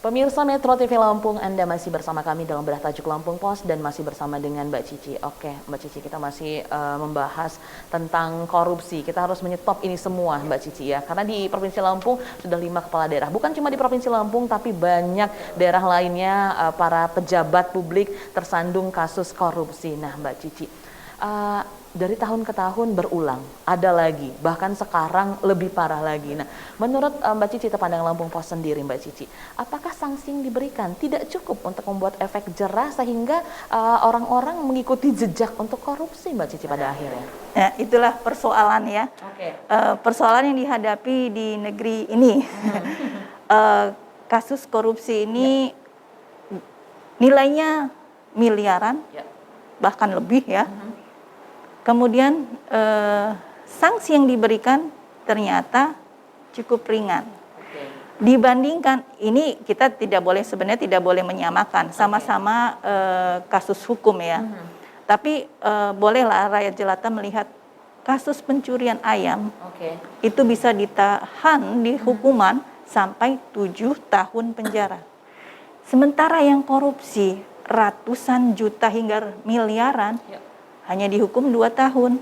Pemirsa Metro TV Lampung, Anda masih bersama kami dalam Bedah Tajuk Lampung Pos dan masih bersama dengan Mbak Cici. Oke, Mbak Cici, kita masih membahas tentang korupsi. Kita harus menyetop ini semua, Mbak Cici ya. Karena di Provinsi Lampung sudah 5 kepala daerah. Bukan cuma di Provinsi Lampung, tapi banyak daerah lainnya para pejabat publik tersandung kasus korupsi. Nah, Mbak Cici, dari tahun ke tahun berulang, ada lagi, bahkan sekarang lebih parah lagi. Nah, menurut Mbak Cici, Terpandang Lampung Pos sendiri, Mbak Cici, apakah sanksi yang diberikan tidak cukup untuk membuat efek jerah sehingga orang-orang mengikuti jejak untuk korupsi, Mbak Cici, pada akhirnya? Ya, itulah persoalan ya. Persoalan yang dihadapi di negeri ini. Kasus korupsi ini nilainya miliaran, bahkan lebih ya. Kemudian sanksi yang diberikan ternyata cukup ringan. Dibandingkan ini, kita sebenarnya tidak boleh menyamakan, sama-sama kasus hukum ya. Tapi bolehlah rakyat jelata melihat kasus pencurian ayam itu bisa ditahan di hukuman sampai 7 tahun penjara. Sementara yang korupsi ratusan juta hingga miliaran hanya dihukum 2 tahun.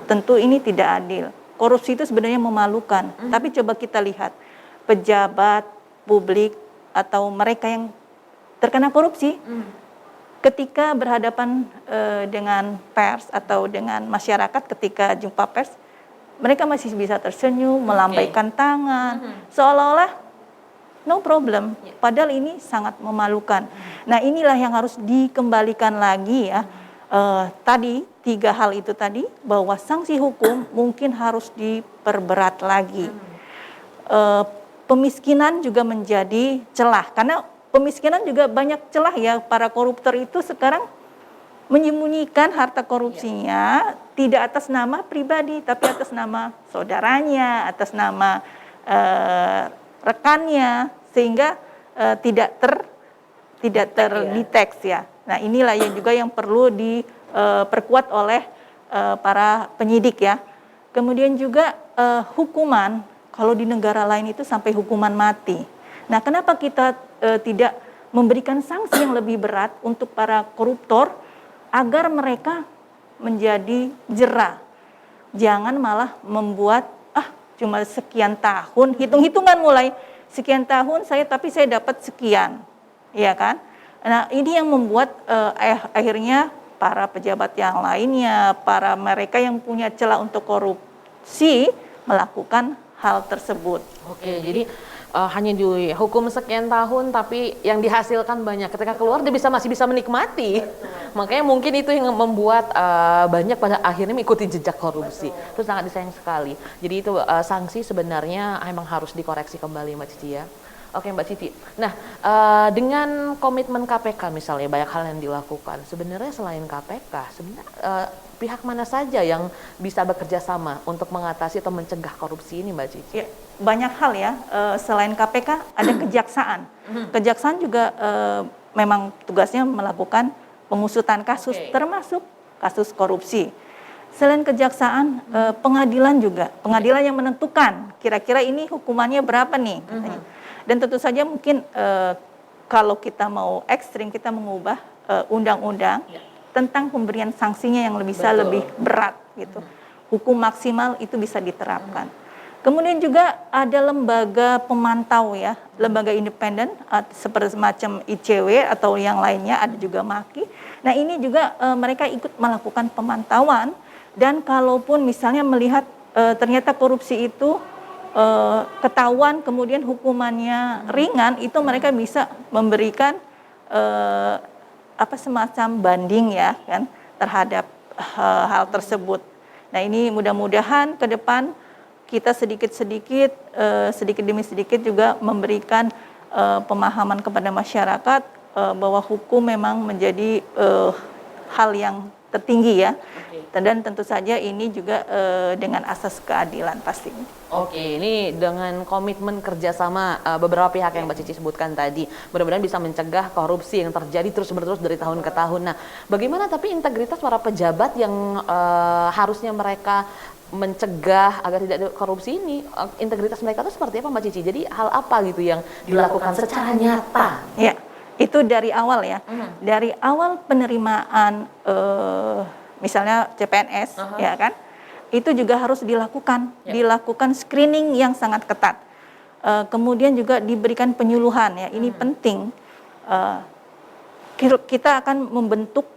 Tentu ini tidak adil. Korupsi itu sebenarnya memalukan. Tapi coba kita lihat pejabat publik atau mereka yang terkena korupsi, ketika berhadapan dengan pers atau dengan masyarakat, ketika jumpa pers, mereka masih bisa tersenyum, melambaikan tangan, seolah-olah no problem. Padahal ini sangat memalukan. Nah, inilah yang harus dikembalikan lagi ya. Tadi 3 hal itu tadi, bahwa sanksi hukum mungkin harus diperberat lagi. Pemiskinan juga menjadi celah, karena pemiskinan juga banyak celah ya. Para koruptor itu sekarang menyembunyikan harta korupsinya tidak atas nama pribadi, tapi atas nama saudaranya, atas nama rekannya, sehingga tidak terdeteksi ya. Nah, inilah yang juga yang perlu diperkuat oleh para penyidik ya. Kemudian juga hukuman, kalau di negara lain itu sampai hukuman mati. Nah, kenapa kita tidak memberikan sanksi yang lebih berat untuk para koruptor agar mereka menjadi jera? Jangan malah membuat cuma sekian tahun, hitung-hitungan mulai sekian tahun tapi saya dapat sekian, ya kan? Nah, ini yang membuat akhirnya para pejabat yang lainnya, para mereka yang punya celah untuk korupsi melakukan hal tersebut. Jadi hanya dihukum sekian tahun, tapi yang dihasilkan banyak. Ketika keluar dia masih bisa menikmati. Makanya mungkin itu yang membuat banyak pada akhirnya mengikuti jejak korupsi. Itu sangat disayang sekali. Jadi itu sanksi sebenarnya emang harus dikoreksi kembali, Mbak Cici ya. Oke, Mbak Cici. Nah, dengan komitmen KPK misalnya banyak hal yang dilakukan. Sebenarnya selain KPK, pihak mana saja yang bisa bekerja sama untuk mengatasi atau mencegah korupsi ini, Mbak Cici? Ya, banyak hal ya. Selain KPK ada kejaksaan. Kejaksaan juga memang tugasnya melakukan pengusutan kasus, termasuk kasus korupsi. Selain kejaksaan, pengadilan juga. Pengadilan yang menentukan kira-kira ini hukumannya berapa nih. Dan tentu saja mungkin kalau kita mau ekstrim, kita mengubah undang-undang tentang pemberian sanksinya yang lebih berat gitu. Hukum maksimal itu bisa diterapkan. Kemudian juga ada lembaga pemantau ya, lembaga independen seperti semacam ICW atau yang lainnya, ada juga MAKI. Nah, ini juga mereka ikut melakukan pemantauan, dan kalaupun misalnya melihat ternyata korupsi itu ketahuan kemudian hukumannya ringan, itu mereka bisa memberikan semacam banding ya kan terhadap hal tersebut. Nah, ini mudah-mudahan ke depan kita sedikit demi sedikit juga memberikan pemahaman kepada masyarakat bahwa hukum memang menjadi hal yang tertinggi ya. Dan tentu saja ini juga dengan asas keadilan pasti. Ini dengan komitmen kerjasama beberapa pihak yang Mbak Cici sebutkan tadi, mudah-mudahan bisa mencegah korupsi yang terjadi terus-menerus dari tahun ke tahun. Nah, bagaimana tapi integritas para pejabat yang harusnya mereka mencegah agar tidak ada korupsi ini, integritas mereka itu seperti apa Mbak Cici? Jadi hal apa gitu yang dilakukan secara nyata? Ya, itu dari awal ya. Dari awal penerimaan misalnya CPNS ya kan, itu juga harus dilakukan screening yang sangat ketat. Kemudian juga diberikan penyuluhan ya, ini penting. Kita akan membentuk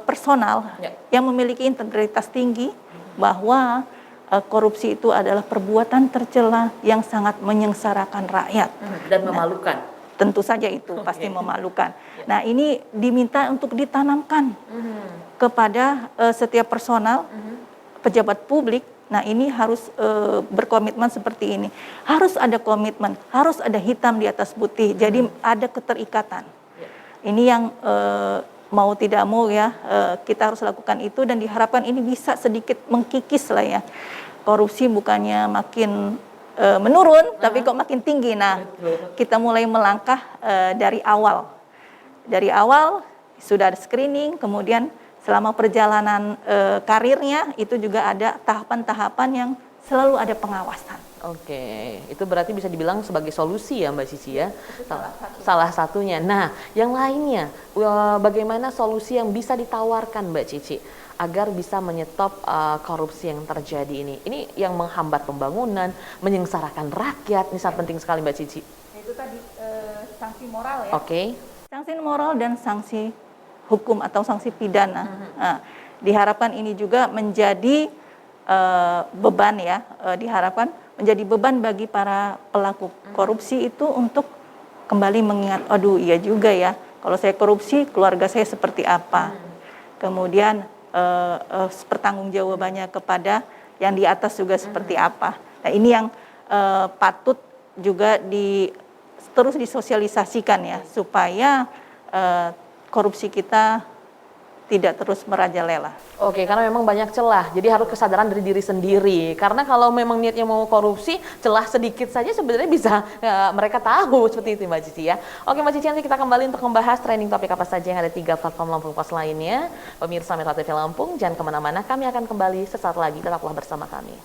personal yang memiliki integritas tinggi, bahwa korupsi itu adalah perbuatan tercela yang sangat menyengsarakan rakyat dan memalukan. Tentu saja itu pasti memalukan. Nah, ini diminta untuk ditanamkan kepada setiap personal pejabat publik. Nah, ini harus berkomitmen seperti ini. Harus ada komitmen, harus ada hitam di atas putih. Jadi ada keterikatan. Ini yang mau tidak mau ya, kita harus lakukan itu, dan diharapkan ini bisa sedikit mengkikis lah ya. Korupsi bukannya makin menurun, tapi kok makin tinggi. Nah, kita mulai melangkah dari awal. Dari awal sudah ada screening, kemudian selama perjalanan karirnya itu juga ada tahapan-tahapan yang selalu ada pengawasan. Oke, itu berarti bisa dibilang sebagai solusi ya Mbak Cici ya, salah satunya. Nah, yang lainnya, bagaimana solusi yang bisa ditawarkan Mbak Cici agar bisa menyetop korupsi yang terjadi ini? Ini yang menghambat pembangunan, menyengsarakan rakyat, ini sangat penting sekali Mbak Cici. Itu tadi sanksi moral ya. Oke. Sanksi moral dan sanksi hukum atau sanksi pidana. Nah, diharapkan ini juga menjadi beban ya, diharapkan menjadi beban bagi para pelaku korupsi itu untuk kembali mengingat, aduh iya juga ya, kalau saya korupsi keluarga saya seperti apa. Kemudian pertanggungjawabannya kepada yang di atas juga seperti apa. Nah, ini yang patut juga terus disosialisasikan ya, supaya korupsi kita tidak terus merajalela. Oke, karena memang banyak celah, jadi harus kesadaran dari diri sendiri. Karena kalau memang niatnya mau korupsi, celah sedikit saja sebenarnya bisa mereka tahu seperti itu Mbak Cici ya. Oke Mbak Cici, nanti kita kembali untuk membahas trending topik apa saja yang ada 3 platform Lampung Pos lainnya. Pemirsa Metro TV Lampung, jangan kemana-mana, kami akan kembali sesaat lagi, tetaplah bersama kami.